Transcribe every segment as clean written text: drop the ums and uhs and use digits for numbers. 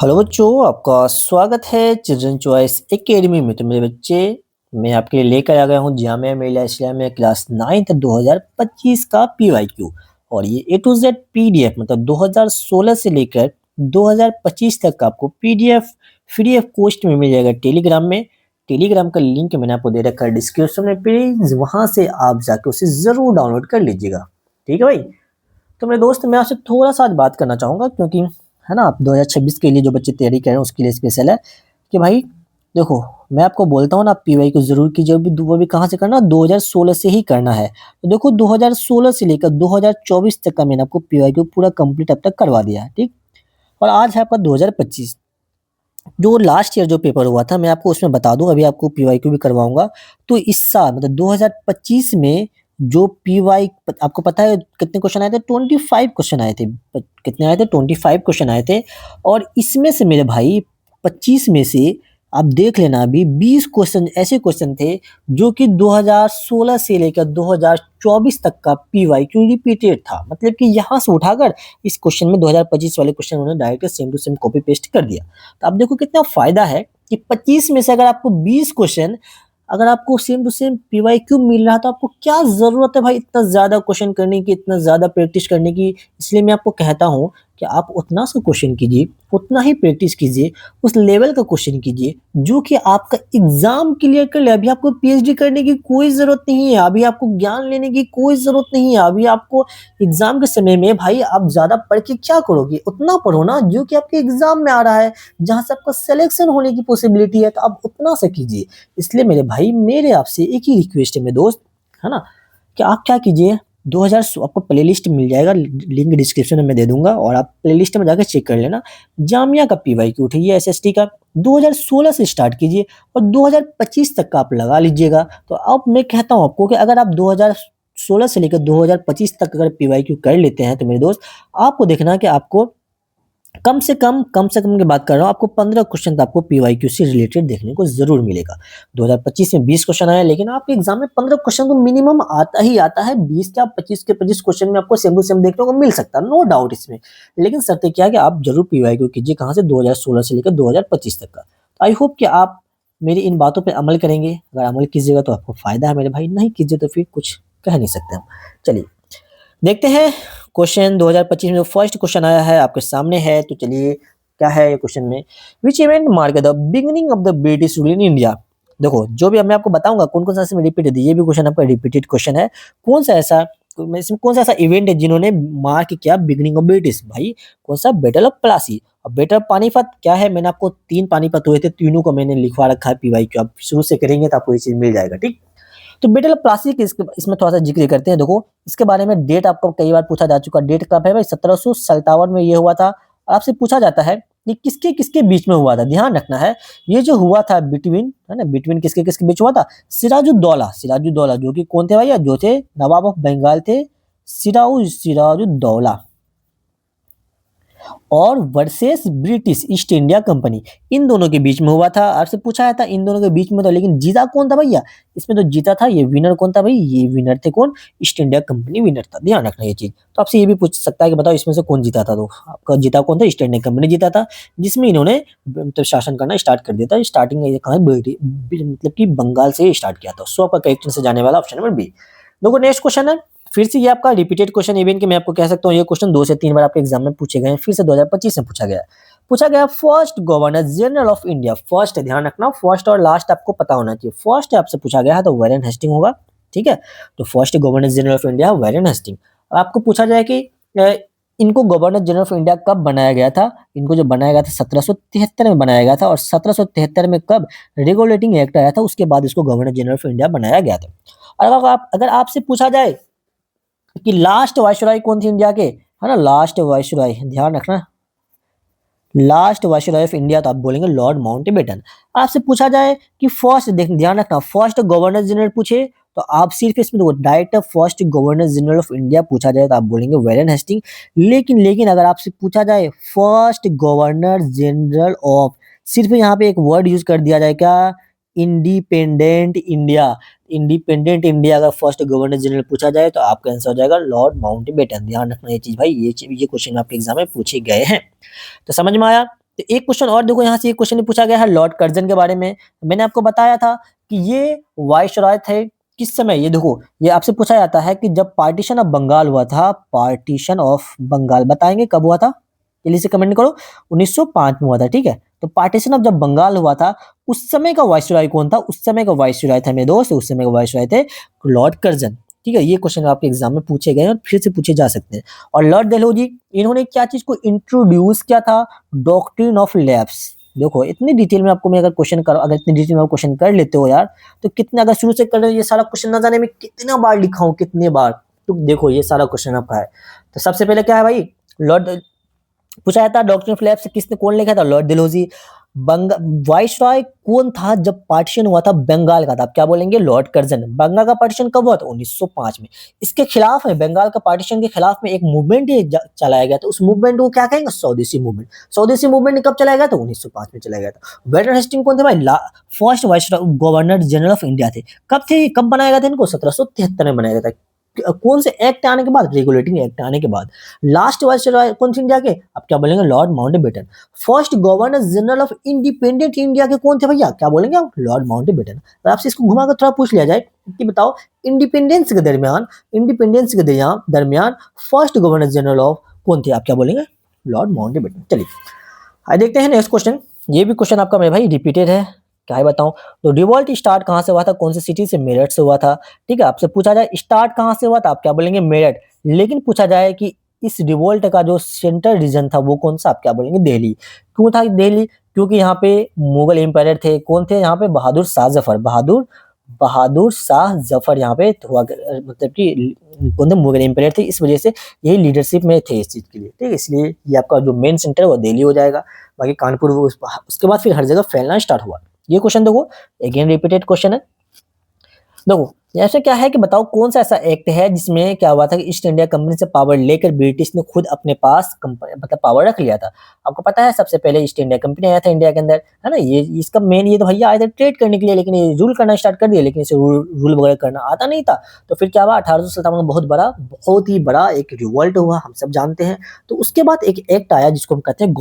Hello बच्चों, आपका स्वागत है चिल्ड्रन चॉइस एकेडमी में। तो मेरे बच्चे, मैं आपके लिए लेकर आ गया हूँ जामिया मिलिया इस्लामिया क्लास 9th 2025 का पीवाईक्यू। और ये ए टू जेड पीडीएफ मतलब 2016 से लेकर 2025 तक का आपको पीडीएफ फ्री ऑफ कॉस्ट में मिल जाएगा टेलीग्राम में। टेलीग्राम का लिंक मैंने आपको दे रखा है डिस्क्रिप्शन में, प्लीज वहां से आप जाके उसे जरूर डाउनलोड कर लीजिएगा। ठीक है भाई। तो मेरे दोस्त, मैं आपसे थोड़ा सा आज बात करना चाहूँगा, क्योंकि है ना, आप 2026 के लिए जो बच्चे तैयारी कर रहे हैं उसके लिए स्पेशल है कि भाई देखो, मैं आपको बोलता हूँ ना, आप पीवाई को ज़रूर कीजिए। वो भी कहाँ से करना, 2016 से ही करना है। तो देखो, 2016 से लेकर 2024 तक का मैंने आपको पीवाई को पूरा कंप्लीट अब तक करवा दिया है। ठीक। और आज है आपका 2025। जो लास्ट ईयर जो पेपर हुआ था, मैं आपको उसमें बता दूं, अभी आपको पीवाईक्यू भी करवाऊंगा। तो इस साल मतलब 2025 में जो पीवाई, आपको पता है कितने क्वेश्चन आए थे? 25 क्वेश्चन आए थे। कितने आए थे? 25 क्वेश्चन आए थे। और इसमें से मेरे भाई 25 में से आप देख लेना, अभी 20 क्वेश्चन ऐसे क्वेश्चन थे जो कि 2016 से लेकर 2024 तक का पीवाईक्यू रिपीटेड था। मतलब कि यहाँ से उठाकर इस क्वेश्चन में 2025 वाले क्वेश्चन उन्होंने direct same to same copy paste कर दिया। तो आप देखो कितना फायदा है कि 25 में से अगर आपको 20 क्वेश्चन, अगर आपको सेम टू सेम पीवाईक्यू मिल रहा है, तो आपको क्या जरूरत है भाई इतना ज्यादा क्वेश्चन करने की, इतना ज्यादा प्रैक्टिस करने की। इसलिए मैं आपको कहता हूँ कि आप उतना सा क्वेश्चन कीजिए, उतना ही प्रैक्टिस कीजिए, उस लेवल का क्वेश्चन कीजिए जो कि आपका एग्जाम क्लियर कर ले। अभी आपको पीएचडी करने की कोई जरूरत नहीं है, अभी आपको ज्ञान लेने की कोई जरूरत नहीं है। अभी आपको एग्जाम के समय में भाई आप ज्यादा पढ़ के क्या करोगे? उतना पढ़ो ना जो कि आपके एग्जाम में आ रहा है, जहां से आपका सिलेक्शन होने की पॉसिबिलिटी है, तो आप उतना सा कीजिए। इसलिए मेरे भाई, मेरे आपसे एक ही रिक्वेस्ट है मेरे दोस्त, है ना, कि आप क्या कीजिए, 2000 आपको प्लेलिस्ट मिल जाएगा, लिंक डिस्क्रिप्शन में मैं दे दूंगा, और आप प्लेलिस्ट में जाकर चेक कर लेना। जामिया का पीवाईक्यू उठाइए, एसएसटी का 2016 से स्टार्ट कीजिए और 2025 तक का आप लगा लीजिएगा। तो अब मैं कहता हूं आपको कि अगर आप 2016 से लेकर 2025 तक अगर पीवाईक्यू कर लेते हैं, तो मेरे दोस्त आपको देखना है कि आपको कम से कम की बात कर रहा हूँ, आपको 15 क्वेश्चन तो आपको पीवाईक्यू से रिलेटेड देखने को जरूर मिलेगा। 2025 में 20 क्वेश्चन आया, लेकिन आपके एग्जाम में 15 क्वेश्चन तो मिनिमम आता ही आता है। 20 क्या 25 के 25 क्वेश्चन में आपको सेम टू सेम देखने को मिल सकता है, नो डाउट इसमें। लेकिन शर्त क्या है कि आप जरूर पीवाईक्यू कीजिए, कहाँ से, 2016 से लेकर 2025 तक का। तो आई होप कि आप मेरी इन बातों पर अमल करेंगे। अगर अमल कीजिएगा तो आपको फायदा है मेरे भाई, नहीं कीजिए तो फिर कुछ कह नहीं सकते हम। चलिए देखते हैं क्वेश्चन 2025 में जो फर्स्ट क्वेश्चन आया है आपके सामने है। तो चलिए, क्या है ये क्वेश्चन में, which event mark the beginning of the British rule in India. देखो, जो भी अब मैं आपको बताऊंगा कौन कौन सा इसमें रिपीटेड है, ये भी क्वेश्चन आपका रिपीटेड क्वेश्चन है। कौन सा ऐसा, इसमें कौन सा ऐसा इवेंट है जिन्होंने मार्क किया बिगिनिंग ऑफ ब्रिटिश? भाई कौन सा, बैटल ऑफ प्लासी और बैटल ऑफ पानीपत। क्या है, मैंने आपको 3 पानीपत हुए थे, तीनों को मैंने लिखवा रखा है पीवाईक्यू। आप शुरू से करेंगे तो आपको ये चीज मिल जाएगा। ठीक। तो बैटल ऑफ प्लासी के इसमें थोड़ा सा जिक्र करते हैं। देखो, इसके बारे में डेट आपको कई बार पूछा जा चुका। डेट कब है भाई? 1757 में ये हुआ था। और आपसे पूछा जाता है ये किसके किसके बीच में हुआ था। ध्यान रखना है, ये जो हुआ था बिटवीन, है ना, बिटवीन किसके किसके बीच हुआ था? सिराजुद्दौला, सिराजुद्दौला जो कि कौन थे भैया? जो थे नवाब ऑफ बंगाल थे, सिराजुद्दौला, और versus British East India company, इन दोनों के बीच में हुआ था। आपसे पूछा है था इन दोनों के बीच में था, लेकिन जीता कौन था भैया? इसमें तो जीता था, ये विनर कौन था भाई? ये विनर थे कौन? ईस्ट इंडिया कंपनी विनर था। ध्यान रखना ये चीज। तो आपसे ये भी पूछ सकता है कि बताओ इसमें से कौन जीता था? तो आपका जीता कौन था? ईस्ट इंडिया कंपनी जीता था, जिसमें इन्होंने मतलब शासन करना स्टार्ट कर दिया था। स्टार्टिंग कहा मतलब कि बंगाल से स्टार्ट किया था। सो आपका करेक्ट से जाने वाला ऑप्शन नंबर बी। देखो, नेक्स्ट क्वेश्चन है, फिर से ये आपका रिपीटेड क्वेश्चन इवेंट के, मैं आपको कह सकता हूँ ये क्वेश्चन 2 से 3 बार आपके एग्जाम में पूछे गए हैं। फिर से 2025 में पूछा गया first governor general of India. First है, ध्यान रखना, फर्स्ट और लास्ट आपको पता होना चाहिए। फर्स्ट आपसे पूछा गया है तो वैरेन हेस्टिंग होगा। ठीक है। तो first governor general of India Warren Hasting. अब आपको पूछा जाए कि इनको गवर्नर जनरल ऑफ इंडिया कब बनाया गया था? इनको जो बनाया गया था 1773 में बनाया गया था। और 1773 में कब रेगुलेटिंग एक्ट आया था, उसके बाद इसको गवर्नर जनरल ऑफ इंडिया बनाया गया था। और अगर आपसे पूछा जाए कि लास्ट वायसराय कौन थे इंडिया के, है ना, लास्ट वायसराय, ध्यान रखना, लास्ट वायसराय ऑफ इंडिया, तो आप बोलेंगे लॉर्ड माउंटबेटन। आपसे पूछा जाए कि फर्स्ट, देख ध्यान रखना, फर्स्ट गवर्नर जनरल पूछे तो आप सिर्फ इसमें देखो direct first governor general of India पूछा जाए तो आप बोलेंगे वैरेन हेस्टिंग। लेकिन अगर आपसे पूछा जाए फर्स्ट गवर्नर जनरल ऑफ, सिर्फ यहाँ पे एक वर्ड यूज कर दिया जाए, क्या? Independent India. इंडिपेंडेंट इंडिया अगर फर्स्ट गवर्नर जनरल पूछा जाए तो आपका आंसर हो जाएगा लॉर्ड माउंटबेटन। ध्यान रखना ये चीज भाई, ये क्वेश्चन आपके एग्जाम में पूछे गए हैं। तो समझ में आया? तो एक क्वेश्चन और देखो, यहाँ से एक क्वेश्चन पूछा गया है लॉर्ड कर्जन के बारे में। मैंने आपको बताया था कि ये वाइसरॉय थे किस समय, ये देखो ये आपसे पूछा जाता है कि जब पार्टीशन ऑफ बंगाल हुआ था, पार्टीशन ऑफ बंगाल बताएंगे कब हुआ था, जल्दी से कमेंट करो। 1905 में हुआ था, ठीक है। तो पार्टीशन ऑफ जब बंगाल हुआ था उस समय का वाइसरॉय कौन था, उस समय का वाइसरॉय था मेरे दोस्त, उस समय का वाइसरॉय थे लॉर्ड कर्जन, ठीक है। ये क्वेश्चन आपके एग्जाम में पूछे गए और फिर से पूछे जा सकते हैं। और लॉर्ड डलहौजी इन्होंने क्या चीज को इंट्रोड्यूस किया था, डॉक्ट्रिन ऑफ लैप्स। देखो इतनी डिटेल में आपको मैं अगर क्वेश्चन कर, अगर इतनी डिटेल में क्वेश्चन कर लेते हो यार, तो कितना, अगर शुरू से कर रहे हो ये सारा क्वेश्चन, ना जाने में कितना बार लिखा हूँ, कितने बार। तो देखो ये सारा क्वेश्चन आपका है। तो सबसे पहले क्या है भाई, लॉर्ड पूछा जाता है डॉक्ट्रिन ऑफ लैप्स किसने, कौन लिखा था, लॉर्ड डलहौजी। वाइसरॉय कौन था जब पार्टीशन हुआ था बंगाल का था, आप क्या बोलेंगे, लॉर्ड कर्जन। बंगाल का पार्टीशन कब हुआ था, 1905 में। इसके खिलाफ में, बंगाल का पार्टीशन के खिलाफ में एक मूवमेंट चलाया गया था, उस मूवमेंट को क्या कहेंगे, स्वदेशी मूवमेंट। स्वदेशी मूवमेंट कब चलाया गया था, 1905 में चलाया गया था। वेटर हेस्टिंग कौन थे भाई, first viceroy governor general of India थे। कब थे, कब बनाया गया था इनको, 1773 में बनाया गया था। कौन से एक्ट आने के बाद, रेगुलेटिंग एक्ट आने के बाद। लास्ट वाइसरॉय कौन थे इंडिया के, आप क्या बोलेंगे, Lord Mountbatten. First governor general of independent India के कौन थे भैया, क्या बोलेंगे आप, लॉर्ड माउंटबेटन। तो आपसे इसको घुमाकर थोड़ा पूछ लिया जाए कि बताओ इंडिपेंडेंस के दरमियान, इंडिपेंडेंस के दरमियान फर्स्ट गवर्नर जनरल ऑफ कौन थे, आप क्या बोलेंगे, लॉर्ड माउंटबेटन। चलिए आइए देखते हैं नेक्स्ट क्वेश्चन। ये भी क्वेश्चन आपका मेरे भाई रिपीटेड है, क्या है बताऊं। तो रिवॉल्ट स्टार्ट कहां से हुआ था, कौन सी सिटी से, मेरठ से हुआ था, ठीक है। आपसे पूछा जाए स्टार्ट कहां से हुआ था, आप क्या बोलेंगे, मेरठ। लेकिन पूछा जाए कि इस रिवोल्ट का जो सेंट्रल रीजन था वो कौन सा, आप क्या बोलेंगे, दिल्ली। क्यों था दिल्ली, क्योंकि यहाँ पे मुगल एम्पायर थे, कौन थे यहाँ पे, बहादुर शाह जफर, बहादुर शाह जफर यहाँ पे हुआ, मतलब कि कौन थे, मुगल एम्पायर थे, इस वजह से यही लीडरशिप में थे इस चीज के लिए, ठीक है। इसलिए ये आपका जो मेन सेंटर है वो दिल्ली हो जाएगा। बाकी कानपुर वो उसके बाद फिर हर जगह फैलना स्टार्ट हुआ। ये क्वेश्चन देखो, अगेन रिपीटेड क्वेश्चन है। देखो ऐसा क्या है कि बताओ कौन सा ऐसा एक्ट है जिसमें क्या हुआ था कि ईस्ट इंडिया कंपनी से पावर लेकर ब्रिटिश ने खुद अपने पास मतलब पावर रख लिया था। आपको पता है सबसे पहले ईस्ट इंडिया कंपनी आया था इंडिया के अंदर, है ना। ये इसका मेन, ये तो भैया आए थे ट्रेड करने के लिए, लेकिन ये रूल करना स्टार्ट कर दिया, लेकिन इसे रूल वगैरह करना आता नहीं था। तो फिर क्या हुआ, 1857 में बहुत ही बड़ा एक रिवॉल्ट हुआ, हम सब जानते हैं। तो उसके बाद एक एक्ट आया जिसको हम कहते हैं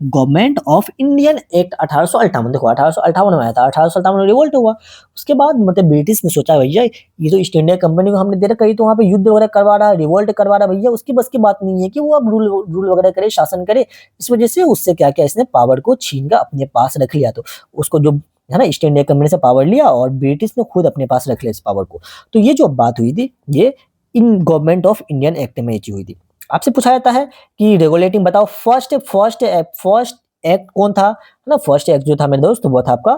गवर्नमेंट ऑफ इंडियन एक्ट 1858। देखो 1858 में आया था, 1857 में रिवोल्ट हुआ। उसके बाद मतलब ब्रिटिश ने सोचा भैया ये तो ईस्ट इंडिया कंपनी को हमने दे रखा है, तो वहाँ पे युद्ध वगैरह करवा रहा है, रिवोल्ट करवा रहा है, भैया उसकी बस की बात नहीं है कि वो अब रूल वगैरह करे, शासन करे। इस वजह से उससे क्या किया, इसने पावर को छीन कर अपने पास रख लिया। तो उसको जो है ना, ईस्ट इंडिया कंपनी से पावर लिया और ब्रिटिश ने खुद अपने पास रख लिया इस पावर को। तो ये जो बात हुई थी, ये in government of Indian act में ये चीज हुई थी। आपसे पूछा जाता है कि रेगुलेटिंग बताओ फर्स्ट एक्ट कौन था, है ना। फर्स्ट एक्ट जो था मेरे दोस्त वो था आपका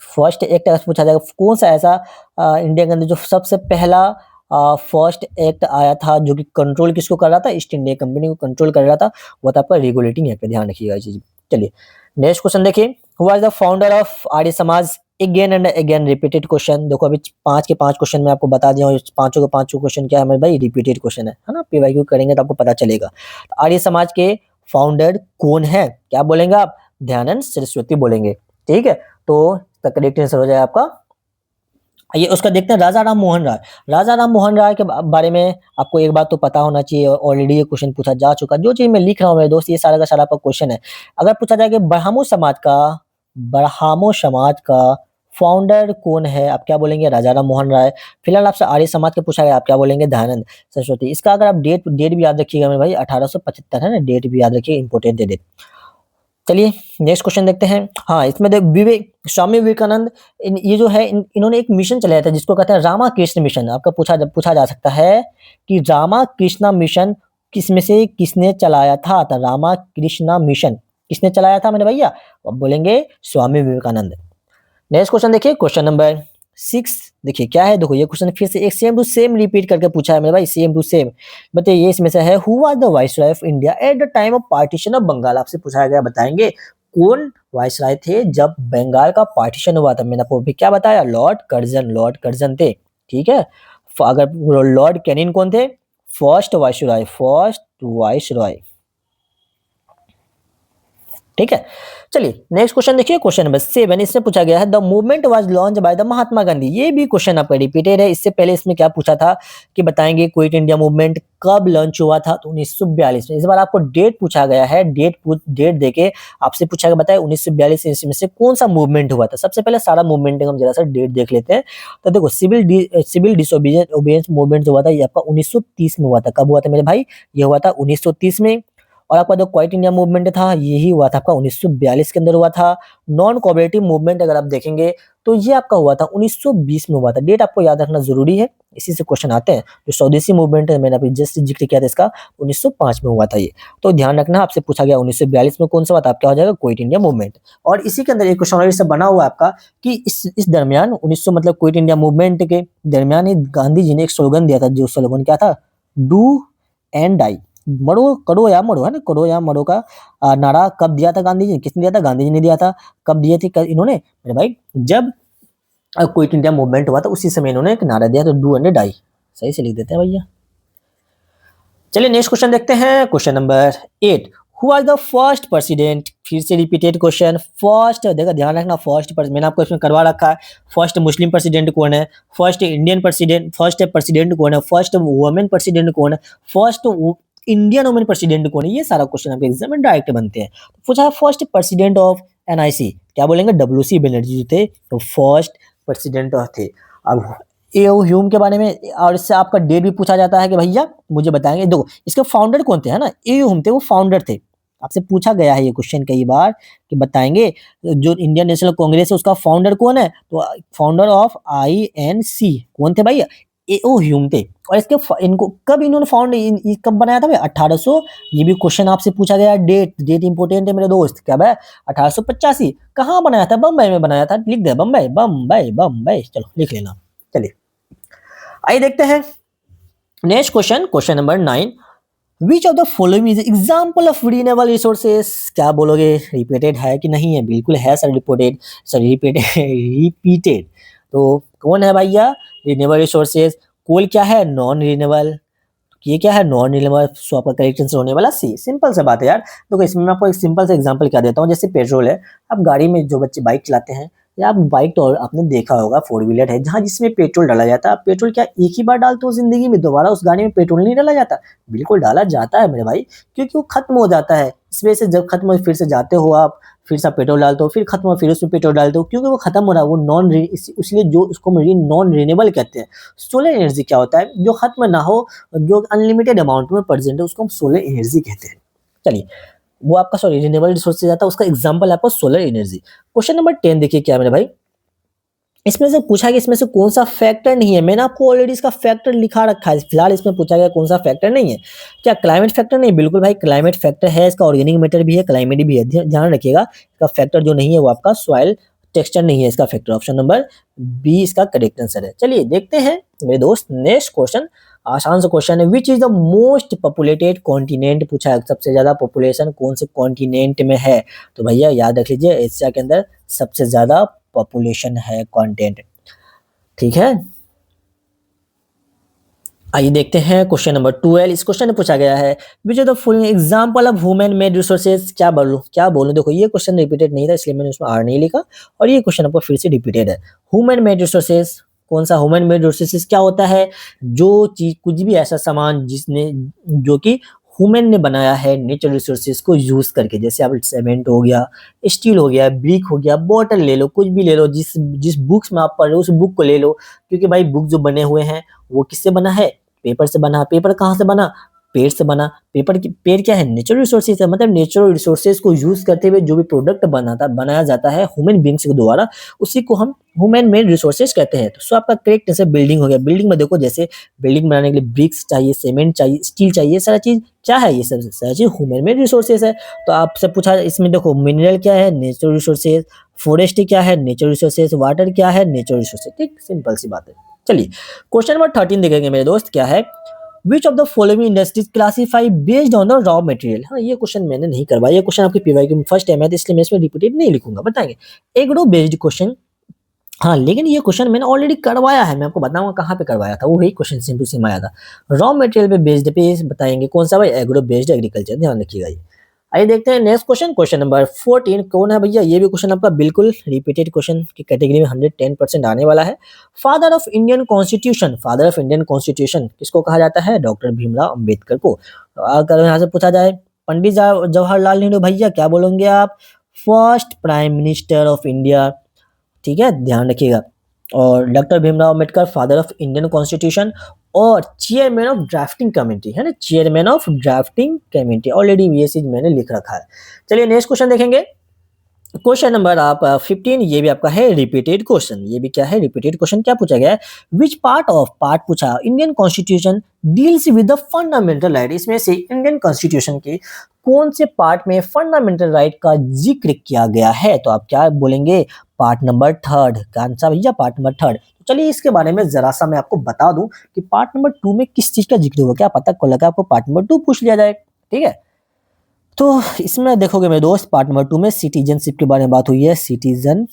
फर्स्ट एक्ट। अगर पूछा जाएगा कौन सा ऐसा इंडिया के अंदर जो सबसे पहला फर्स्ट एक्ट आया था जो कि कंट्रोल किसको कर रहा था, ईस्ट इंडिया कंपनी को कंट्रोल कर रहा था, वो था आपका रेगुलेटिंग एक्ट। ध्यान रखिएगा ये चीज। चलिए नेक्स्ट क्वेश्चन देखिए, who was the founder of Arya Samaj. Again and again repeated question. देखो अभी 5 के 5 क्वेश्चन मैं आपको बता दिया हूँ, पांचों के पांचों क्वेश्चन क्या है मेरे भाई, रिपीटेड क्वेश्चन है ना। पीवाईक्यू करेंगे तो आपको पता चलेगा। तो आर्य समाज के फाउंडर कौन है, क्या बोलेंगे आप, दयानंद सरस्वती बोलेंगे, ठीक है। तो करेक्ट आंसर हो जाएगा आपका ये। उसका देखते हैं राजा राम मोहन राय। राजा राम मोहन राय के बारे में आपको एक बात तो पता होना चाहिए, ऑलरेडी ये क्वेश्चन पूछा जा चुका। जो चीज मैं लिख रहा हूँ मेरे दोस्त, ये सारा का सारा आपका क्वेश्चन है। अगर पूछा जाए कि ब्राह्मो समाज का फाउंडर कौन है, आप क्या बोलेंगे, राजा राम मोहन राय। फिलहाल आपसे आर्य समाज का पूछा गया, आप क्या बोलेंगे, दयानंद सरस्वती। इसका अगर आप डेट भी याद रखिएगा मेरे भाई, 1875 है ना, डेट भी याद रखिए, इंपोर्टेंट है डेट। चलिए नेक्स्ट क्वेश्चन देखते हैं। हाँ इसमें देख स्वामी विवेकानंद ये जो है इन्होंने एक मिशन चलाया था जिसको कहते हैं रामाकृष्ण मिशन। आपका पूछा जा सकता है कि रामाकृष्ण मिशन किसमें से किसने चलाया था। तो रामाकृष्ण मिशन किसने चलाया था मेरे भैया, अब बोलेंगे स्वामी विवेकानंद। नेक्स्ट क्वेश्चन देखिए, क्वेश्चन नंबर 6 देखिए क्या है। देखो ये क्वेश्चन फिर से एक सेम टू सेम रिपीट करके पूछा है मेरे भाई, सेम टू सेम। बताइए इसमें से है, who was the viceroy of India at the time of partition of Bengal. आपसे पूछा गया, बताएंगे कौन वाइसरॉय थे जब बंगाल का पार्टीशन हुआ था। मैंने आपको भी क्या बताया, लॉर्ड कर्जन थे, ठीक है। अगर लॉर्ड कैनिंग कौन थे, फर्स्ट वाइसरॉय, ठीक है। चलिए नेक्स्ट क्वेश्चन देखिए, क्वेश्चन नंबर 7 इसमें पूछा गया है the movement was launch by the Mahatma Gandhi. ये भी क्वेश्चन आपका रिपीटेड है। इससे पहले इसमें क्या पूछा था कि बताएंगे क्विट इंडिया मूवमेंट कब लॉन्च हुआ था, तो 1942 में। इस बार आपको डेट पूछा गया है, डेट देके आपसे पूछा गया बताए 1942 ईस्वी में से कौन सा मूवमेंट हुआ था। सबसे पहले सारा मूवमेंट हम जरा सा डेट देख लेते हैं। तो देखो सिविल डिसोबीडियंस मूवमेंट जो हुआ था ये आपका 1930 में हुआ था। कब हुआ था मेरे भाई? ये हुआ था 1930 में। और आपका जो क्वाइट इंडिया मूवमेंट था यही हुआ था आपका 1942 के अंदर हुआ था। नॉन कोऑपरेटिव मूवमेंट अगर आप देखेंगे तो ये आपका हुआ था 1920 में हुआ था। डेट आपको याद रखना जरूरी है, इसी से क्वेश्चन आते हैं। जो स्वदेशी मूवमेंट है मैंने अभी जस्ट जिक्र किया था इसका, 1905 में हुआ था ये। तो ध्यान रखना, आपसे पूछा गया 1942 में कौन सा हुआ था, क्या हो जाएगा? Quit India movement. और इसी के अंदर एक क्वेश्चन और बना हुआ है आपका कि इस दरमियान 1900 मतलब क्विट इंडिया मूवमेंट के दरमियान ही गांधी जी ने एक स्लोगन दिया था। जो स्लोगन क्या था? Do and die. मरो करो या मरो, है ना, करो या मरो का नारा कब दिया था गांधी जी ने? किसने दिया था? गांधी जी ने दिया था। कब दिए थे इन्होंने मेरे भाई? जब क्विट इंडिया मूवमेंट हुआ था उसी समय इन्होंने एक नारा दिया था, डू एंड डाई। सही से लिख देते हैं भैया। चलिए नेक्स्ट क्वेश्चन देखते हैं, question number 8 who was the first president. फिर से रिपीटेड क्वेश्चन। फर्स्ट देखा, ध्यान रखना, फर्स्ट मैंने आपको इसमें करवा रखा है। फर्स्ट मुस्लिम प्रेसिडेंट कौन है? First Indian president, first president कौन है? फर्स्ट वुमेन प्रेसिडेंट कौन है? फर्स्ट इंडियन वुमेन प्रेसिडेंट कौन है? ये सारा क्वेश्चन आपके एग्जाम में डायरेक्ट बनते हैं। पूछा है फर्स्ट प्रेसिडेंट ऑफ एनआईसी, क्या बोलेंगे? डब्ल्यूसी बनर्जी जो थे तो फर्स्ट प्रेसिडेंट थे। अब एओ ह्यूम के बारे में, और इससे आपका डेट भी पूछा जाता है कि भैया मुझे बताएंगे। देखो इसके फाउंडर कौन थे, है ना, एओ ह्यूम थे, वो फाउंडर थे। आपसे पूछा गया है ये क्वेश्चन कई बार कि बताएंगे जो इंडियन नेशनल कांग्रेस है उसका फाउंडर कौन है, तो फाउंडर ऑफ आईएनसी कौन थे भैया? एओ ह्यूम थे। और इसके इनको कब इन्होंने कब बनाया था भाई? 1800। ये भी क्वेश्चन आपसे पूछा गया, डेट इंपोर्टेंट है मेरे दोस्त। क्या भाई? 1885। कहाँ बनाया था? बम्बई में बनाया था। लिख दे बम्बई बम्बई बम्बई, चलो लिख लेना। चलिए आइए देखते हैं next question, question number 9 which of the following is example of renewable resources. क्या बोलोगे? रिपीटेड है कि नहीं है? बिल्कुल है सर, रिपीटेड। तो कौन है भैया? Renewable resources. कोल क्या है? Non renewable. ये क्या है? Non renewable. सो आपका करेक्ट आंसर होने वाला सी। सिंपल सा बात है यार। देखो इसमें मैं आपको एक सिंपल सा एग्जांपल क्या देता हूँ। जैसे पेट्रोल है, आप गाड़ी में जो बच्चे बाइक चलाते हैं या आप बाइक तो आपने देखा होगा, फोर व्हीलर है जहाँ जिसमें पेट्रोल डाला जाता है। पेट्रोल क्या एक ही बार डालते हो जिंदगी में? दोबारा उस गाड़ी में पेट्रोल नहीं डाला जाता? बिल्कुल डाला जाता है मेरे भाई, क्योंकि वो खत्म हो जाता है। इस वजह से जब खत्म हो फिर से जाते हो आप, फिर से पेट्रोल डालते हो, फिर खत्म हो फिर उसमें पेट्रोल डालते हो, क्योंकि वो खत्म हो रहा है। वो इसलिए जो उसको नॉन रिन्यूएबल कहते हैं। सोलर एनर्जी क्या होता है? जो खत्म ना हो, जो अनलिमिटेड अमाउंट में प्रेजेंट है, उसको हम सोलर एनर्जी कहते हैं। चलिए वो आपका सॉरी रिन्यूएबल रिसोर्सेज आता है, उसका एग्जांपल है आपका सोलर एनर्जी। क्वेश्चन नंबर 10 देखिए क्या मेरे भाई, इसमें से पूछा गया इसमें से कौन सा फैक्टर नहीं है। मैंने आपको ऑलरेडी इसका फैक्टर लिखा रखा है। फिलहाल इसमें पूछा गया कौन सा फैक्टर नहीं है। क्या क्लाइमेट फैक्टर नहीं? बिल्कुल भाई क्लाइमेट फैक्टर है। इसका ऑर्गेनिक मैटर भी है, क्लाइमेट भी है। ध्यान रखिएगा, इसका फैक्टर जो नहीं है वो आपका सॉइल टेक्सचर नहीं है इसका फैक्टर। ऑप्शन नंबर बी इसका करेक्ट आंसर है। चलिए देखते हैं मेरे दोस्त नेक्स्ट क्वेश्चन। आसान सा क्वेश्चन है, which is the most populated continent. पूछा है सबसे ज्यादा पॉपुलेशन कौन से कॉन्टिनेंट में है, तो भैया याद रख लीजिए एशिया के अंदर सबसे ज्यादा पॉपुलेशन है कॉन्टिनेंट। ठीक है, आइए देखते हैं क्वेश्चन नंबर 12। इस क्वेश्चन में पूछा गया है which of the following example of human made resources. क्या बोलूं? देखो ये क्वेश्चन रिपीटेड नहीं था इसलिए मैंने उसमें आर नहीं लिखा, और ये क्वेश्चन आपको फिर से रिपीटेड है। ह्यूमन मेड रिसोर्सेज कौन सा? ह्यूमन मेड रिसोर्सेज क्या होता है? जो चीज कुछ भी ऐसा सामान जो कि ह्यूमन ने बनाया है नेचुरल रिसोर्सेज को यूज करके। जैसे आप सीमेंट हो गया, स्टील हो गया, ब्रिक हो गया, बॉटल ले लो, कुछ भी ले लो, जिस बुक्स में आप पढ़ रहे हो उस बुक को ले लो। क्योंकि भाई बुक जो बने हुए हैं वो किससे बना है? पेपर से बना। पेपर कहाँ से बना? पेड़ से बना। पेड़ क्या है? नेचुरल रिसोर्सेज है। मतलब नेचुरल रिसोर्सेज को यूज करते हुए जो भी प्रोडक्ट बनाया जाता है ह्यूमन बींग्स के द्वारा, उसी को हम ह्यूमन मेड रिसोर्सेज कहते हैं। तो आपका करेक्ट आंसर बिल्डिंग हो गया। बिल्डिंग में देखो, जैसे बिल्डिंग बनाने के लिए ब्रिक्स चाहिए, सीमेंट चाहिए, स्टील चाहिए, सारा चीज क्या है? ये सब सारा चीज ह्यूमन मेड रिसोर्सेज है। तो आपसे पूछा इसमें देखो, मिनरल क्या है? Natural resources. फॉरेस्ट क्या है? Natural resources. वाटर क्या है? Natural resources. ठीक, सिंपल सी बात है। चलिए क्वेश्चन नंबर 13 देखेंगे मेरे दोस्त, क्या है which of the following industries classify based on the raw material. हाँ ये क्वेश्चन मैंने नहीं करवाया, ये क्वेश्चन आपके पीवाईक्यू में फर्स्ट टाइम है, तो इसलिए मैं इसमें रिपीटेड नहीं लिखूंगा। बताएंगे एग्रो बेस्ड क्वेश्चन। हाँ लेकिन ये क्वेश्चन मैंने ऑलरेडी करवाया है, मैं आपको बताऊंगा कहाँ पे करवाया था। वो वही क्वेश्चन सेम टू सेम आया था। रॉ मटेरियल पे बेस्ड पे बताएंगे कौन सा भाई? Agro based agriculture. ध्यान रखिएगा ये। आइए देखते हैं नेक्स्ट क्वेश्चन, क्वेश्चन नंबर 14 कौन है भैया? ये भी क्वेश्चन आपका बिल्कुल रिपीटेड क्वेश्चन की कैटेगरी में 110% आने वाला है। Father of Indian constitution, father of Indian constitution किसको कहा जाता है? डॉक्टर भीमराव अंबेडकर को। अगर यहाँ से पूछा जाए पंडित जवाहरलाल नेहरू भैया, क्या बोलेंगे आप? First prime minister of India, ठीक है, ध्यान रखिएगा। और doctor Bhimrao Ambedkar father of Indian constitution और चेयरमैन ऑफ ड्राफ्टिंग कमेटी, है ना, chairman of drafting committee. Already ये चीज मैंने लिख रखा है। चलिए नेक्स्ट क्वेश्चन देखेंगे, क्वेश्चन नंबर आप 15, ये भी आपका है रिपीटेड क्वेश्चन। ये भी क्या है? Repeated question. क्या पूछा गया है? विच पार्ट ऑफ, पार्ट पूछा, Indian constitution deals with the fundamental right, इसमें से इंडियन कॉन्स्टिट्यूशन के कौन से पार्ट में फंडामेंटल राइट का जिक्र किया गया है? तो आप क्या बोलेंगे? Part number 3। कौन सा भैया? Part number 3। तो चलिए इसके बारे में जरा सा मैं आपको बता दूं कि पार्ट नंबर 2 में किस चीज का जिक्र होगा। क्या पता को लगा आपको पार्ट नंबर 2 पूछ लिया जाए, ठीक है। तो इसमें देखोगे मेरे दोस्त, पार्ट नंबर 2 में सिटीजनशिप के बारे में बात हुई है, सिटीजनशिप।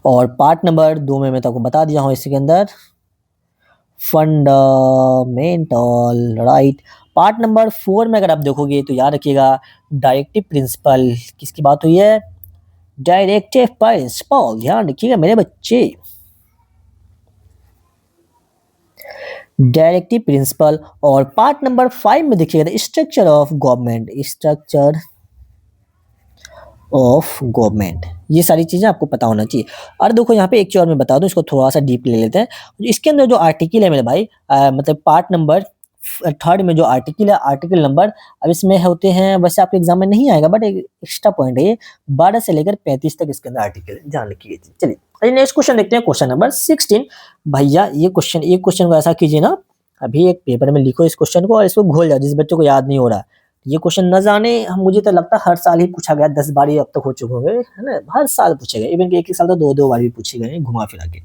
और पार्ट नंबर 2 में मैं तो आपको बता दिया हूं इसके अंदर फंडामेंटल राइट। पार्ट नंबर 4 में अगर आप देखोगे तो याद रखिएगा डायरेक्टिव प्रिंसिपल, किसकी बात हुई है? डायरेक्टिव प्रिंसिपल, ध्यान रखिएगा मेरे बच्चे, डायरेक्टिव प्रिंसिपल। और पार्ट नंबर 5 में देखिएगा structure of government, structure of government. ये सारी चीजें आपको पता होना चाहिए। और देखो यहाँ पे एक चीज और मैं बता दूं, इसको थोड़ा सा डीप ले लेते हैं। इसके अंदर जो आर्टिकल है मेरे भाई, मतलब पार्ट नंबर 3 में जो आर्टिकल है, आर्टिकल नंबर, अब इसमें होते हैं, वैसे आपके एग्जाम में नहीं आएगा बट एक एक्स्ट्रा पॉइंट है ये, 12 से लेकर 35 तक इसके अंदर आर्टिकल है, ध्यान रखिए। चलिए नेक्स्ट क्वेश्चन देखते हैं, क्वेश्चन नंबर 16। भैया ये क्वेश्चन को ऐसा कीजिए ना, अभी एक पेपर में लिखो इस क्वेश्चन को और इसको घोल जाओ, जिस बच्चों को याद नहीं हो रहा ये क्वेश्चन न जाने, मुझे तो लगता है हर साल ही पूछा गया, 10 बार अब तक हो चुके होंगे, है ना, हर साल पूछे गए, इवन एक साल तो 2-2 बार भी पूछे गए घुमा फिरा के।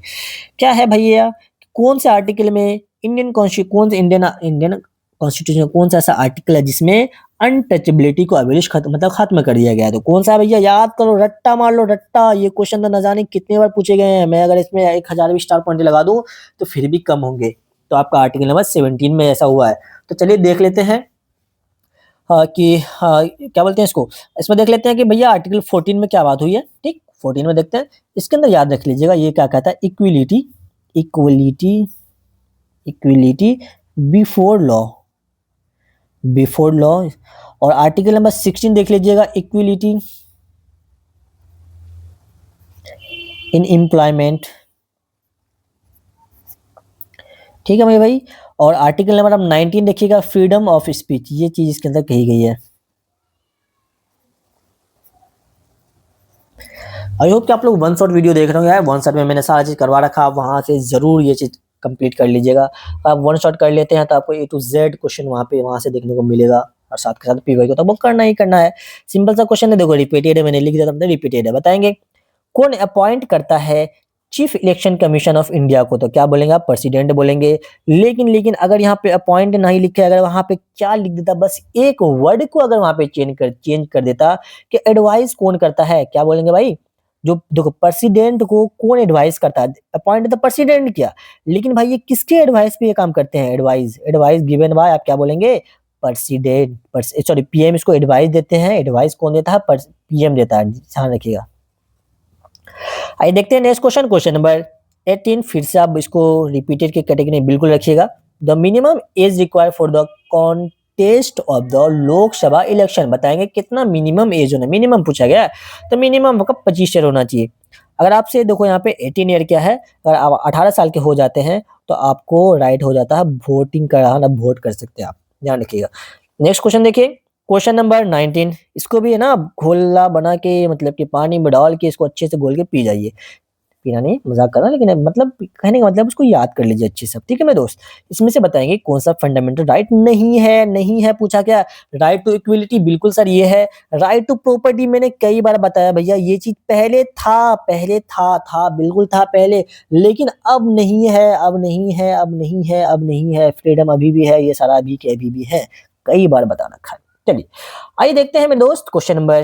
क्या है भैया? कौन से आर्टिकल में इंडियन कॉन्स्टिट्यूशन, कौन सा ऐसा आर्टिकल है जिसमें अनटचेबिलिटी को अबलिश मतलब खत्म कर दिया गया है? तो कौन सा है भैया? याद करो, रट्टा मार लो रट्टा, ये क्वेश्चन तो न जाने कितने बार पूछे गए हैं। मैं अगर इसमें 1000 भी स्टार पॉइंट लगा दूं तो फिर भी कम होंगे। तो आपका आर्टिकल नंबर 17 में ऐसा हुआ है। तो चलिए देख लेते हैं क्या बोलते हैं इसको, इसमें देख लेते हैं कि भैया आर्टिकल 14 में क्या बात हुई है, ठीक। 14 में देखते हैं, इसके अंदर याद रख लीजिएगा ये क्या कहता है, equality, equality, equality before law, before law. और आर्टिकल नंबर 16 देख लीजिएगा, इक्विलिटी इन एम्प्लॉयमेंट, ठीक है मेरे भाई। और आर्टिकल नंबर 19 देखिएगा, फ्रीडम ऑफ स्पीच, ये चीज इसके अंदर कही गई है। आई होप कि आप लोग वन शॉट वीडियो देख रहे हो यार, वन शॉट में मैंने सारा चीज करवा रखा, आप वहां से जरूर ये चीज कंप्लीट कर लीजिएगा। आप वन शॉट कर लेते हैं तो आपको A to Z क्वेश्चन वहां से देखने को मिलेगा, और साथ के साथ पीवाई को तो वो करना ही करना है। सिंपल सा क्वेश्चन है, देखो रिपीटेड है, मैंने लिख दिया था, रिपीटेड है। बताएंगे कौन अपॉइंट करता है chief election commission of India को? तो क्या बोलेंगे आप? प्रेसिडेंट बोलेंगे। लेकिन अगर यहाँ पे अपॉइंट नहीं लिखे, अगर वहां पे क्या लिख देता, बस एक वर्ड को अगर वहां पे चेंज कर देता कि एडवाइस कौन करता है, क्या बोलेंगे भाई? जो देखो प्रेसिडेंट को कौन एडवाइस करता है, अपॉइंट तो प्रेसिडेंट किया, लेकिन भाई ये किसके एडवाइस पे ये काम करते हैं? एडवाइस गिवन बाय, आप क्या बोलेंगे? प्रेसिडेंट, सॉरी पीएम इसको एडवाइस देते हैं। एडवाइस कौन देता है? पीएम देता है, ध्यान रखिएगा। आइए देखते हैं नेक्स्ट क्वेश्चन, क्वेश्चन नंबर 18। फिर से आप इसको रिपीटेड की कैटेगरी में बिल्कुल रखिएगा। The minimum age required for the contest of the Lok Sabha election, बताएंगे कितना मिनिमम एज होना, मिनिमम पूछा गया है, तो मिनिमम आपका 25 ईयर होना चाहिए। अगर आपसे देखो यहाँ पे 18 ईयर क्या है, अगर आप 18 साल के हो जाते हैं तो आपको राइट हो जाता है वोटिंग कराना, वोट कर सकते हैं आप, ध्यान रखिएगा। नेक्स्ट क्वेश्चन देखिए, क्वेश्चन नंबर 19, इसको भी है ना घोला बना के, मतलब कि पानी में डाल के इसको अच्छे से घोल के पी जाइए, पीना नहीं मजाक कर रहा, लेकिन मतलब कहने का मतलब उसको याद कर लीजिए अच्छे से, ठीक है मेरे दोस्त। इसमें से बताएंगे कौन सा फंडामेंटल राइट नहीं है पूछा क्या? राइट टू इक्विलिटी, बिल्कुल सर ये है। राइट टू प्रॉपर्टी मैंने कई बार बताया भैया, ये चीज पहले था बिल्कुल था पहले, लेकिन अब नहीं है, अब नहीं है। फ्रीडम अभी भी है, ये सारा अभी के अभी भी है, कई बार बता रखा है। चलिए आइए देखते हैं मेरे दोस्त, क्वेश्चन नंबर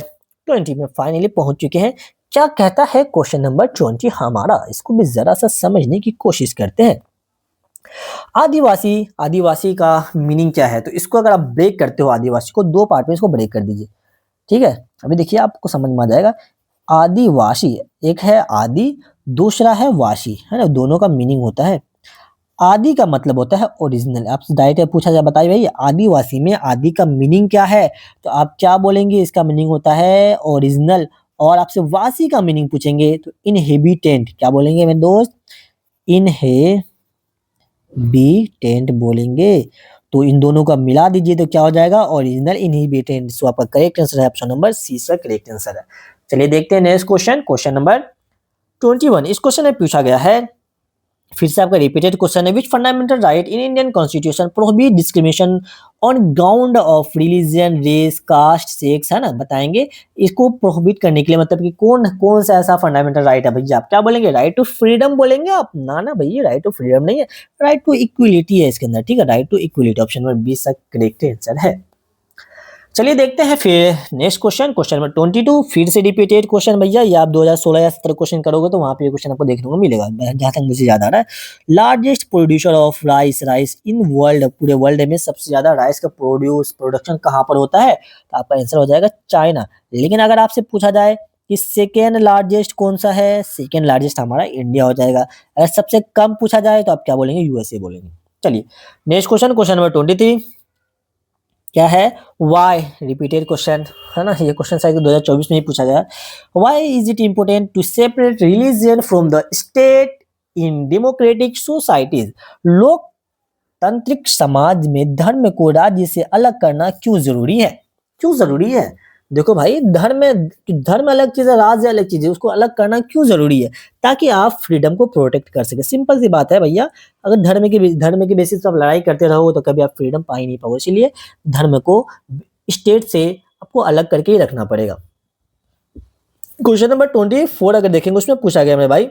20 में फाइनली पहुंच चुके हैं। क्या कहता है क्वेश्चन नंबर 20 हमारा, इसको भी जरा सा समझने की कोशिश करते हैं। आदिवासी, आदिवासी का मीनिंग क्या है? तो इसको अगर आप ब्रेक करते हो आदिवासी को 2 पार्ट में इसको ब्रेक कर दीजिए, ठीक है? अभी देखिए आपको समझ में आ जाएगा। आदिवासी, एक है आदि, दूसरा है वासी, है ना? दोनों का मीनिंग होता है। आदि का मतलब होता है ओरिजिनल। आपसे डायरेक्ट पूछा जाए, बताइए भाई आदिवासी में आदि का मीनिंग क्या है? तो आप क्या बोलेंगे? इसका मीनिंग होता है ओरिजिनल। और आपसे वासी का मीनिंग पूछेंगे तो इनहेबिटेंट, क्या बोलेंगे मेरे दोस्त? इनहेबिटेंट बोलेंगे। तो इन दोनों का मिला दीजिए तो क्या हो जाएगा? Original inhabitant. सो आपका करेक्ट आंसर है ऑप्शन नंबर सी इसका करेक्ट आंसर है। चलिए देखते हैं नेक्स्ट क्वेश्चन, क्वेश्चन नंबर 21। इस क्वेश्चन में पूछा गया है, फिर से आपका रिपीटेड क्वेश्चन है, which fundamental right in Indian constitution prohibit discrimination on ground of religion, race, caste, sex, है ना? बताएंगे इसको प्रोहिबिट करने के लिए, मतलब कि कौन कौन सा ऐसा फंडामेंटल राइट है भैया? आप क्या बोलेंगे? राइट टू फ्रीडम बोलेंगे आप? ना ना भैया, राइट टू फ्रीडम नहीं है, राइट टू इक्वलिटी है इसके अंदर, ठीक है? Right to equality, option number 20 का करेक्ट आंसर है। चलिए देखते हैं फिर नेक्स्ट क्वेश्चन, क्वेश्चन नंबर 22। फिर से रिपीटेड क्वेश्चन भैया, ये आप 2016 या 17 क्वेश्चन करोगे तो वहां पे ये क्वेश्चन आपको देखने को मिलेगा, जहां तक मुझे याद आ रहा है। Largest producer of rice, rice in world, पूरे वर्ल्ड में सबसे ज्यादा राइस का प्रोडक्शन कहाँ पर होता है? तो आपका आंसर हो जाएगा चाइना। लेकिन अगर आपसे पूछा जाए कि सेकेंड लार्जेस्ट कौन सा है? सेकेंड लार्जेस्ट हमारा इंडिया हो जाएगा। अगर सबसे कम पूछा जाए तो आप क्या बोलेंगे? यूएसए बोलेंगे। चलिए नेक्स्ट क्वेश्चन, क्वेश्चन नंबर 23 क्या है? वाई, रिपीटेड क्वेश्चन है ना? ये क्वेश्चन शायद 2024 में ही पूछा गया। Why is it important to separate religion from the state in democratic societies? लोकतांत्रिक समाज में धर्म को राज्य से अलग करना क्यों जरूरी है? क्यों जरूरी है? देखो भाई, धर्म अलग चीज है, राज्य अलग चीज है, उसको अलग करना क्यों जरूरी है? ताकि आप फ्रीडम को प्रोटेक्ट कर सके। सिंपल सी बात है भैया। अगर धर्म के बेसिस पर आप लड़ाई करते रहो तो कभी आप फ्रीडम पा ही नहीं पाओगे। इसलिए धर्म को स्टेट से आपको अलग करके ही रखना पड़ेगा। क्वेश्चन नंबर 24 अगर देखेंगे, उसमें पूछा गया मेरे भाई,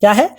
क्या है?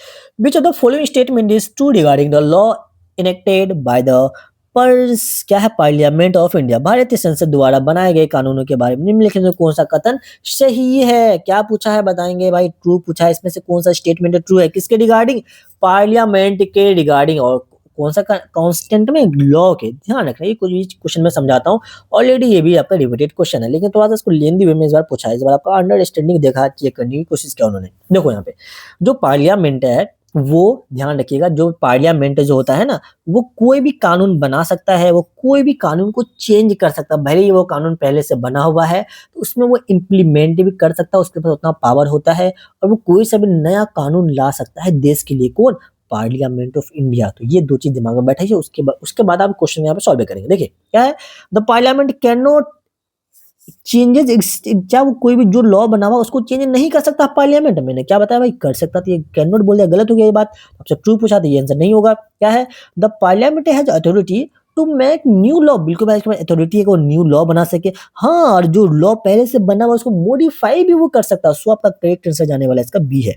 Which of the following statement is true regarding the law enacted by the purse, क्या है? पार्लियामेंट ऑफ इंडिया, भारतीय संसद द्वारा बनाए गए कानूनों के बारे में निम्नलिखित में कौन सा कथन सही है? क्या पूछा है? बताएंगे भाई। ट्रू पूछा है, इसमें से कौन सा स्टेटमेंट ट्रू है? किसके रिगार्डिंग? पार्लियामेंट के रिगार्डिंग। और कौन सा कॉन्स्टेंट में? लॉ के। ध्यान रखना, ये कुछ भी क्वेश्चन में समझाता हूँ। ऑलरेडी ये भी आपका रिपीटेड क्वेश्चन है, लेकिन थोड़ा सा इसको लेंदी वे में इस बार पूछा है। इस बार आपका अंडरस्टैंडिंग देखा, चेक करने की कोशिश किया उन्होंने। देखो यहाँ पे जो पार्लियामेंट है, वो ध्यान रखिएगा, जो पार्लियामेंट जो होता है ना, वो कोई भी कानून बना सकता है, वो कोई भी कानून को चेंज कर सकता है। भले ही वो कानून पहले से बना हुआ है तो उसमें वो इम्प्लीमेंट भी कर सकता है, उसके पास उतना पावर होता है। और वो कोई सा भी नया कानून ला सकता है देश के लिए। कौन? Parliament of India. तो ये दो चीज दिमाग में बैठाइए। उसके बाद आप क्वेश्चन यहाँ पे सॉल्व करेंगे। देखिए क्या है? The parliament can not changes, क्या वो कोई भी जो लॉ बना हुआ उसको चेंज नहीं कर सकता पार्लियामेंट? मैंने क्या बताया भाई? कर सकता। तो ये कैन नॉट बोल दिया, गलत हो गया ये बात। आपसे ट्रू पूछा तो ये आंसर नहीं होगा। क्या है? The parliament has authority to make new law. बिल्कुल भाई, इसके पास अथॉरिटी है कि वो न्यू लॉ बना सके। हाँ, और जो लॉ पहले से बना हुआ उसको मॉडिफाई भी वो कर सकता है। सो आपका करेक्ट आंसर जाने वाला है इसका बी है।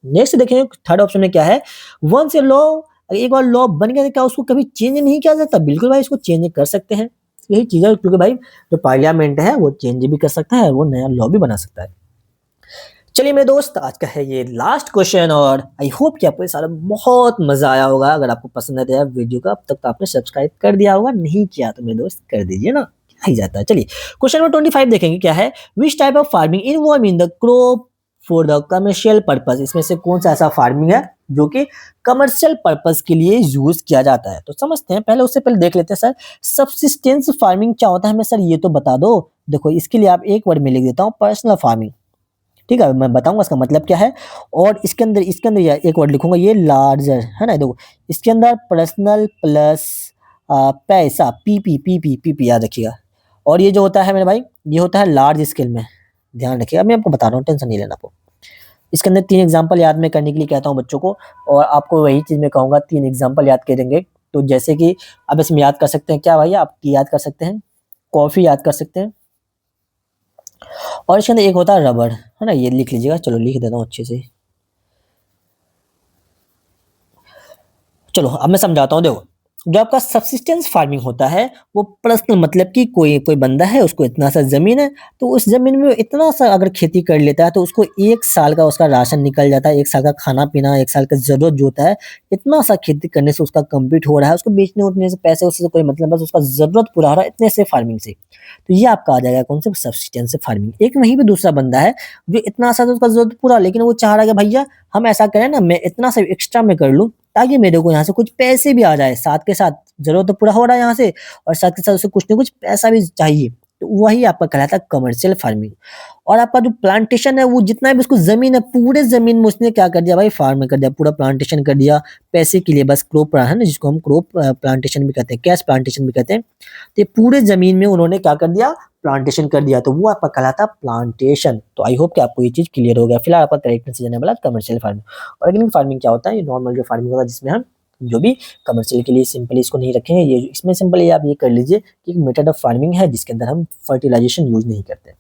नेक्स्ट देखेंगे थर्ड ऑप्शन में क्या है? वंस ए लॉ, एक बार लॉ बन गया तो क्या उसको कभी चेंज नहीं किया जा सकता? बिल्कुल भाई, इसको चेंज कर सकते हैं। यही चीज है, क्योंकि भाई जो पार्लियामेंट है वो चेंज भी कर सकता है, वो नया लॉ भी बना सकता है। चलिए मेरे दोस्त, आज का है ये लास्ट क्वेश्चन, और आई होप कि आपको ये सारा बहुत मजा आया होगा। अगर आपको पसंद आया है वीडियो का, अब तक तो आपने सब्सक्राइब कर दिया होगा, नहीं किया तो मेरे दोस्त कर दीजिए ना, क्या ही जाता है। चलिए क्वेश्चन नंबर 25 देखेंगे, क्या है? Which type of farming involve in the crop for the commercial purpose? इसमें से कौन सा ऐसा फार्मिंग है जो कि कमर्शियल पर्पज के लिए यूज किया जाता है? तो समझते हैं। पहले उससे पहले देख लेते हैं सर, सब्सिस्टेंस फार्मिंग क्या होता है हमें सर ये तो बता दो। देखो इसके लिए आप एक वर्ड में लिख देता हूँ, पर्सनल फार्मिंग। ठीक है, मैं बताऊंगा इसका मतलब क्या है। और इसके अंदर एक वर्ड लिखूंगा, ये लार्जर है ना। देखो इसके अंदर पर्सनल प्लस पैसा, पीपी याद रखिएगा। और ये जो होता है मेरे भाई, ये होता है लार्ज स्केल में। ध्यान रखिएगा, मैं आपको बता रहा हूँ, टेंशन नहीं लेना आपको। इसके अंदर 3 एग्जांपल याद में करने के लिए कहता हूँ बच्चों को, और आपको वही चीज मैं कहूंगा, 3 एग्जांपल याद करेंगे। तो जैसे कि अब इसमें याद कर सकते हैं क्या भैया? आप टी याद कर सकते हैं, कॉफी याद कर सकते हैं, और इसके अंदर एक होता है रबड़, है ना। ये लिख लीजिएगा, चलो लिख देता हूँ अच्छे से। चलो अब मैं समझाता हूँ। देखो जो आपका सब्सिस्टेंस फार्मिंग होता है वो पर्सनल, मतलब कि कोई कोई बंदा है उसको इतना सा ज़मीन है, तो उस ज़मीन में वो इतना सा अगर खेती कर लेता है तो उसको 1 साल का उसका राशन निकल जाता है, 1 साल का खाना-पीना, 1 साल का ज़रूरत जो होता है, इतना सा खेती करने से उसका कंप्लीट हो रहा है, उसको बेचने-वोचने से पैसे उससे कोई मतलब, बस उसका ज़रूरत पूरा हो रहा है इतने से फार्मिंग से। तो ये आपका आ जाएगा कौन सा, सब्सिस्टेंस फार्मिंग। एक वहीं पे दूसरा बंदा है जो इतना सा तो उसका ज़रूरत पूरा, लेकिन वो चाह रहा है कि भैया हम ऐसा करें ना, मैं इतना सा एक्स्ट्रा में कर लूँ ताकि मेरे को यहाँ से कुछ पैसे भी आ जाए, साथ के साथ ज़रूरत तो पूरा हो रहा है यहाँ से और साथ के साथ उसे कुछ न कुछ पैसा भी चाहिए। तो वही आपका कहलाता है कमर्शियल फार्मिंग। और आपका जो प्लांटेशन है वो जितना भी उसको ज़मीन है, पूरे ज़मीन में उसने क्या कर दिया भाई, फार्म कर दिया, पूरा प्लांटेशन कर दिया, पैसे के लिए बस क्रॉप है ना, जिसको हम क्रॉप प्लांटेशन भी कहते हैं, कैश प्लांटेशन भी कहते हैं। तो ये पूरे ज़मीन में उन्होंने क्या कर दिया, प्लांटेशन कर दिया, तो वो आपका कहलाता है प्लांटेशन। तो आई होप कि आपको ये चीज़ क्लियर हो गया। फिलहाल आपका करेक्ट आंसर जाने वाला कमर्शियल फार्मिंग। ऑर्गेनिक फार्मिंग क्या होता है, ये नॉर्मल जो फार्मिंग होगा जिसमें हम जो भी कमर्शियल के लिए सिंपली इसको नहीं रखेंगे, ये इसमें सिंपली आप ये कर लीजिए कि एक मेथड ऑफ फार्मिंग है जिसके अंदर हम फर्टिलाइजेशन यूज़ नहीं करते।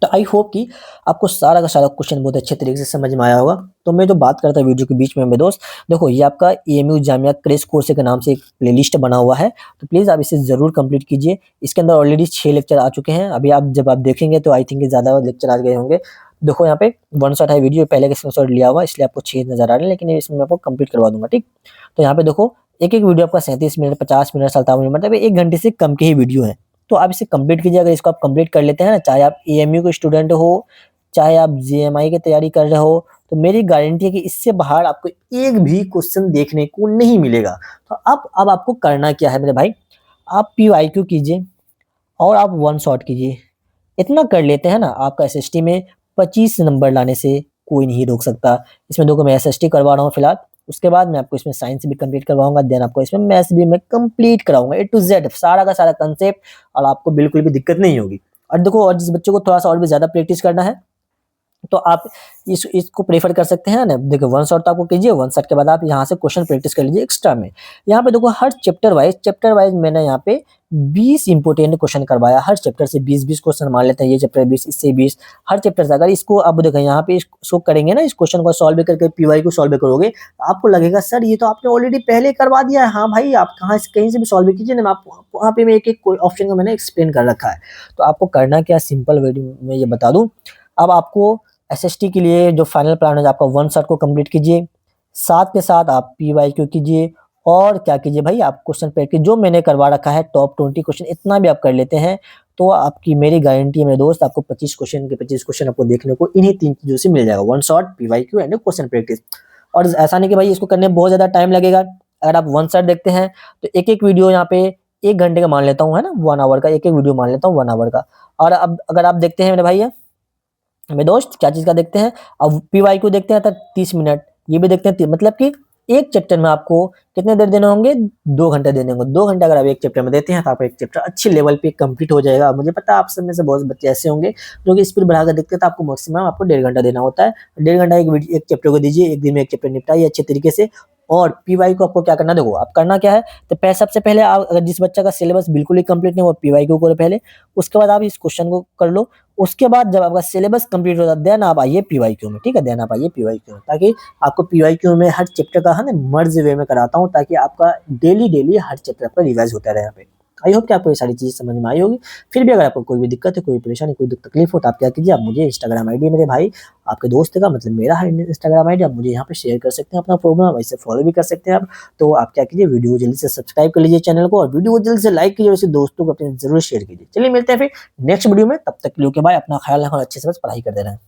तो आई होप कि आपको सारा का सारा क्वेश्चन बहुत अच्छे तरीके से समझ में आया होगा। तो मैं जो बात करता हूँ वीडियो के बीच में मेरे दोस्त, देखो ये आपका एएमयू जामिया क्रैश कोर्स के नाम से एक प्लेलिस्ट बना हुआ है, तो प्लीज़ आप इसे ज़रूर कंप्लीट कीजिए। इसके अंदर ऑलरेडी 6 लेक्चर आ चुके हैं। अभी आप जब आप देखेंगे तो आई थिंक ज़्यादा लेक्चर आ गए होंगे। देखो यहाँ पे वन शॉट है वीडियो, पहले का स्क्रीनशॉट लिया हुआ है इसलिए आपको 6 नज़र आ रहे हैं, लेकिन इसमें मैं आपको कंप्लीट करवा दूँगा, ठीक? तो यहाँ पे देखो एक-एक वीडियो आपका 37 मिनट, 50 मिनट, 57 मिनट, मतलब 1 घंटे से कम के ही वीडियो हैं। तो आप इसे कंप्लीट कीजिए। अगर इसको आप कंप्लीट कर लेते हैं ना, चाहे आप एएमयू के स्टूडेंट हो, चाहे आप जेएमआई की तैयारी कर रहे हो, तो मेरी गारंटी है कि इससे बाहर आपको एक भी क्वेश्चन देखने को नहीं मिलेगा। तो अब आपको करना क्या है मेरे भाई, आप पीवाईक्यू कीजिए और आप वन शॉट कीजिए। इतना कर लेते हैं ना, आपका एसएसटी में 25 नंबर लाने से कोई नहीं रोक सकता। इसमें देखो मैं एसएसटी करवा रहा हूँ फिलहाल, उसके बाद मैं आपको इसमें साइंस भी कंप्लीट करवाऊँगा, देन आपको इसमें मैथ्स भी मैं कंप्लीट कराऊँगा, ए टू ज़ेड सारा का सारा कांसेप्ट, और आपको बिल्कुल भी दिक्कत नहीं होगी। और देखो, और जिस बच्चे को थोड़ा-सा और भी ज़्यादा प्रैक्टिस करना है, तो आप इसको प्रेफ़र कर सकते हैं ना। देखिए वन शॉट तो आपको कीजिए, वन शॉट के बाद आप यहाँ से क्वेश्चन प्रैक्टिस कर लीजिए एक्स्ट्रा में। यहाँ पे देखो हर चैप्टर वाइज़ मैंने यहाँ पे 20 इम्पोर्टेंट क्वेश्चन करवाया। हर चैप्टर से 20-20 क्वेश्चन मान लेते हैं, ये चैप्टर 20, इससे 20, हर चैप्टर से। अगर इसको आप देखो यहाँ पे इसको करेंगे ना, इस क्वेश्चन को सॉल्व करके पीवाई को सॉल्व करोगे, आपको लगेगा सर ये तो आपने ऑलरेडी पहले करवा दिया है। हाँ भाई, आप कहाँ से कहीं से भी सॉल्व कीजिए ना, आप वहाँ पे मैं एक-एक कोई ऑप्शन को मैंने एक्सप्लेन कर रखा है। तो आपको करना क्या है, सिंपल वे में ये बता दूँ। अब आपको एसएसटी के लिए जो फाइनल प्लान है आपका, वन शॉट को कंप्लीट कीजिए, साथ के साथ आप पीवाईक्यू कीजिए, और क्या कीजिए भाई, आप क्वेश्चन प्रैक्टिस जो मैंने करवा रखा है टॉप 20 क्वेश्चन, इतना भी आप कर लेते हैं तो आपकी मेरी गारंटी है मेरे दोस्त, आपको 25 क्वेश्चन के 25 क्वेश्चन आपको देखने को इन्हीं 3 चीज़ों से मिल जाएगा, one shot, PYQ and question practice. और ऐसा नहीं कि भाई इसको करने में बहुत ज़्यादा टाइम लगेगा। अगर आप वन शॉट देखते हैं तो एक-एक वीडियो यहाँ पे 1 घंटे का मान लेता हूँ, है ना? 1 आवर का एक-एक वीडियो मान लेता हूँ 1 आवर का। और अब अगर आप देखते हैं मेरे भाई, मेरे दोस्त क्या चीज़ का देखते हैं, अब पीवाईक्यू देखते हैं तो 30 मिनट, ये भी देखते हैं मतलब कि एक चैप्टर में आपको कितने देर देने होंगे, 2 घंटे देने होंगे। 2 घंटे अगर आप एक चैप्टर में देते हैं तो आपका एक चैप्टर अच्छे लेवल पे कंप्लीट हो जाएगा। मुझे पता है आप सब में से बहुत बच्चे ऐसे होंगे जो कि स्पीड बढ़ाकर देखते हैं, तो आपको मैक्सिमम आपको 1.5 घंटा देना होता है। 1.5 घंटा एक चैप्टर को दीजिए, एक दिन में एक चैप्टर निपटाइए अच्छे तरीके से। और पीवाई को आपको क्या करना है, देखो आप करना क्या है, तो सबसे पहले आप, अगर जिस बच्चा का सिलेबस बिल्कुल ही कंप्लीट नहीं, वो पीवाईक्यू करो पहले, उसके बाद आप इस क्वेश्चन को कर लो। उसके बाद जब आपका सिलेबस कंप्लीट हो जाता है, देन आप आइए पीवाईक्यू में, ठीक है? देन आप आइए पीवाईक्यू में, ताकि आपको पीवाईक्यू में हर चैप्टर का है ना मर्ज वे में कराता हूँ, ताकि आपका डेली हर चैप्टर आपका रिवाइज होता रहे यहाँ पे। आई होप कि आपको ये सारी चीज़ें समझ में आई होगी। फिर भी अगर आपको कोई भी दिक्कत है, कोई परेशानी, कोई तकलीफ हो, तो आप क्या कीजिए, आप मुझे इंस्टाग्राम आईडी है मेरे भाई, आपके दोस्त का मतलब मेरा है इंस्टाग्राम आईडी, आप मुझे यहाँ पे शेयर कर सकते हैं अपना प्रॉब्लम, वैसे फॉलो भी कर सकते हैं आप। तो आप क्या कीजिए, वीडियो को जल्दी से सब्सक्राइब कर लीजिए चैनल को, और वीडियो को जल्दी से लाइक कीजिए, वैसे दोस्तों को अपने ज़रूर शेयर कीजिए। चलिए मिलते हैं फिर नेक्स्ट वीडियो में, तब तक के लिए ओके बाय, अपना ख्याल रखें और अच्छे से बस पढ़ाई करते रहें।